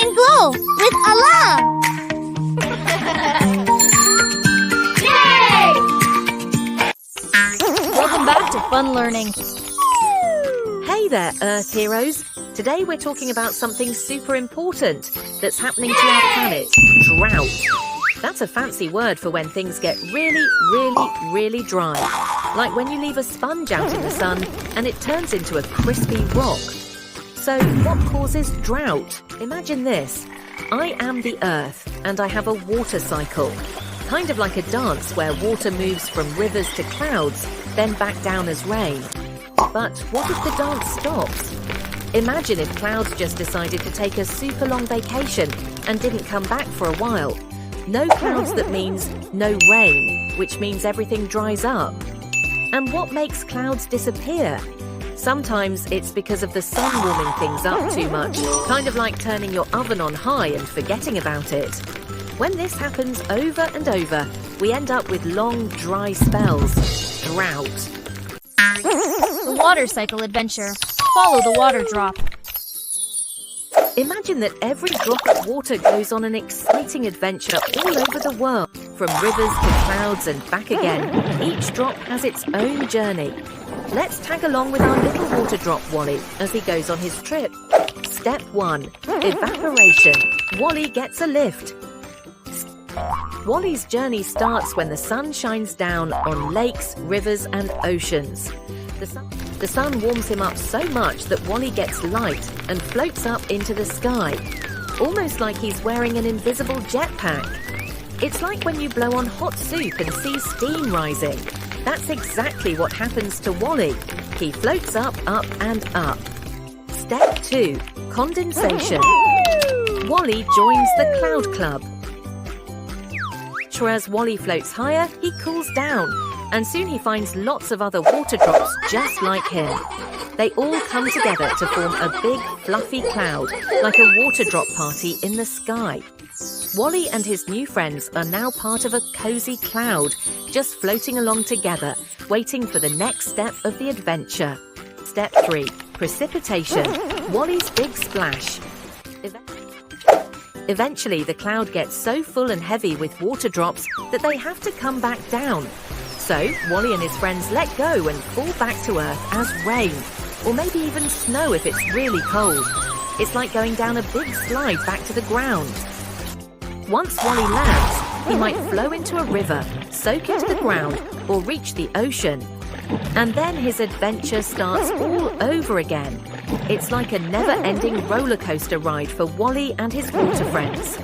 and glow with alarm! Welcome back to Fun Learning. Hey there, Earth heroes. Today we're talking about something super important that's happening to our planet, drought. That's a fancy word for when things get really dry. Like when you leave a sponge out in the sun and it turns into a crispy rock. So what causes drought? Imagine this. I am the Earth and I have a water cycle. Kind of like a dance where water moves from rivers to clouds, then back down as rain. But what if the dance stops? Imagine if clouds just decided to take a super long vacation and didn't come back for a while. No clouds, that means no rain, which means everything dries up. And what makes clouds disappear? Sometimes it's because of the sun warming things up too much, kind of like turning your oven on high and forgetting about it. When this happens over and over, we end up with long, dry spells. Drought. The water cycle adventure. Follow the water drop. Imagine that every drop of water goes on an exciting adventure all over the world, from rivers to clouds and back again. Each drop has its own journey. Let's tag along with our little water drop Wally as he goes on his trip. Step 1. Evaporation. Wally gets a lift. Wally's journey starts when the sun shines down on lakes, rivers and oceans. The sun warms him up so much that Wally gets light and floats up into the sky, almost like he's wearing an invisible jetpack. It's like when you blow on hot soup and see steam rising. That's exactly what happens to Wally. He floats up, up and up. Step 2. Condensation. Wally joins the Cloud Club. As Wally floats higher, he cools down, and soon he finds lots of other water drops just like him. They all come together to form a big, fluffy cloud, like a water drop party in the sky. Wally and his new friends are now part of a cozy cloud, just floating along together, waiting for the next step of the adventure. Step 3. Precipitation. Wally's big splash. Eventually, the cloud gets so full and heavy with water drops that they have to come back down. So, Wally and his friends let go and fall back to Earth as rain, or maybe even snow if it's really cold. It's like going down a big slide back to the ground. Once Wally lands, he might flow into a river, soak into the ground, or reach the ocean. And then his adventure starts all over again. It's like a never-ending roller coaster ride for Wally and his water friends.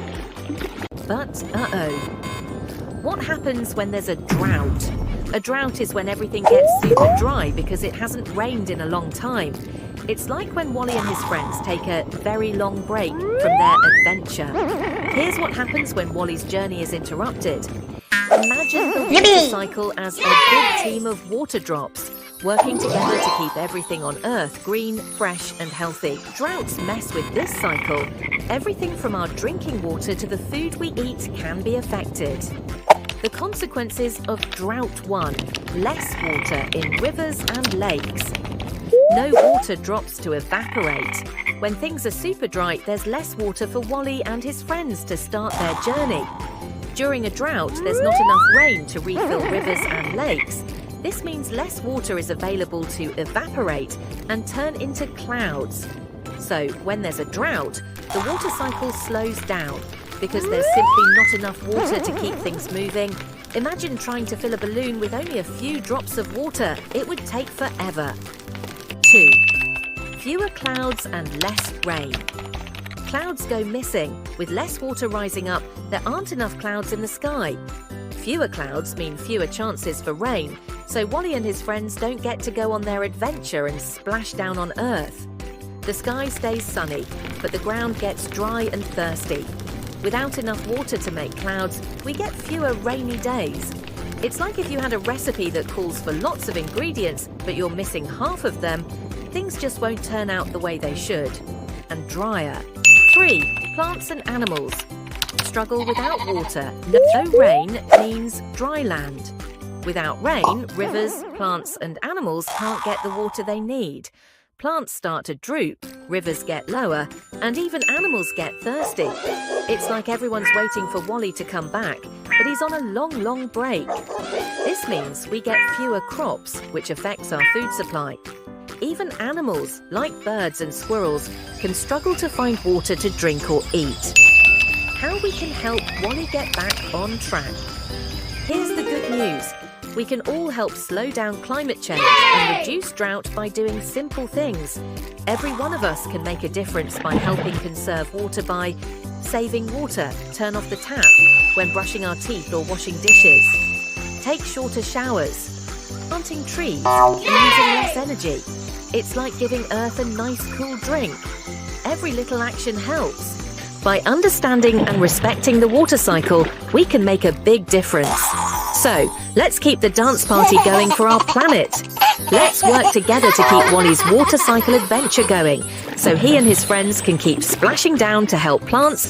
But, what happens when there's a drought? A drought is when everything gets super dry because it hasn't rained in a long time. It's like when Wally and his friends take a very long break from their adventure. Here's what happens when Wally's journey is interrupted. Imagine the water cycle as a big team of water drops, working together to keep everything on Earth green, fresh and healthy. Droughts mess with this cycle. Everything from our drinking water to the food we eat can be affected. The consequences of Drought 1. Less water in rivers and lakes. No water drops to evaporate. When things are super dry, there's less water for Wally and his friends to start their journey. During a drought, there's not enough rain to refill rivers and lakes. This means less water is available to evaporate and turn into clouds. So, when there's a drought, the water cycle slows down because there's simply not enough water to keep things moving. Imagine trying to fill a balloon with only a few drops of water. It would take forever. 2. Fewer clouds and less rain. Clouds go missing. With less water rising up, there aren't enough clouds in the sky. Fewer clouds mean fewer chances for rain, so Wally and his friends don't get to go on their adventure and splash down on Earth. The sky stays sunny, but the ground gets dry and thirsty. Without enough water to make clouds, we get fewer rainy days. It's like if you had a recipe that calls for lots of ingredients, but you're missing half of them, things just won't turn out the way they should. And drier. 3. Plants and animals. Struggle without water. No rain means dry land. Without rain, rivers, plants and animals can't get the water they need. plants start to droop, rivers get lower, and even animals get thirsty. It's like everyone's waiting for Wally to come back, but he's on a long break. This means we get fewer crops, which affects our food supply. Even animals, like birds and squirrels, can struggle to find water to drink or eat. How we can help Wally get back on track? Here's the good news. We can all help slow down climate change and reduce drought by doing simple things. Every one of us can make a difference by helping conserve water by saving water, turn off the tap when brushing our teeth or washing dishes, take shorter showers, planting trees and using less energy. It's like giving Earth a nice cool drink. Every little action helps. By understanding and respecting the water cycle, we can make a big difference. So, let's keep the dance party going for our planet. Let's work together to keep Wally's water cycle adventure going, so he and his friends can keep splashing down to help plants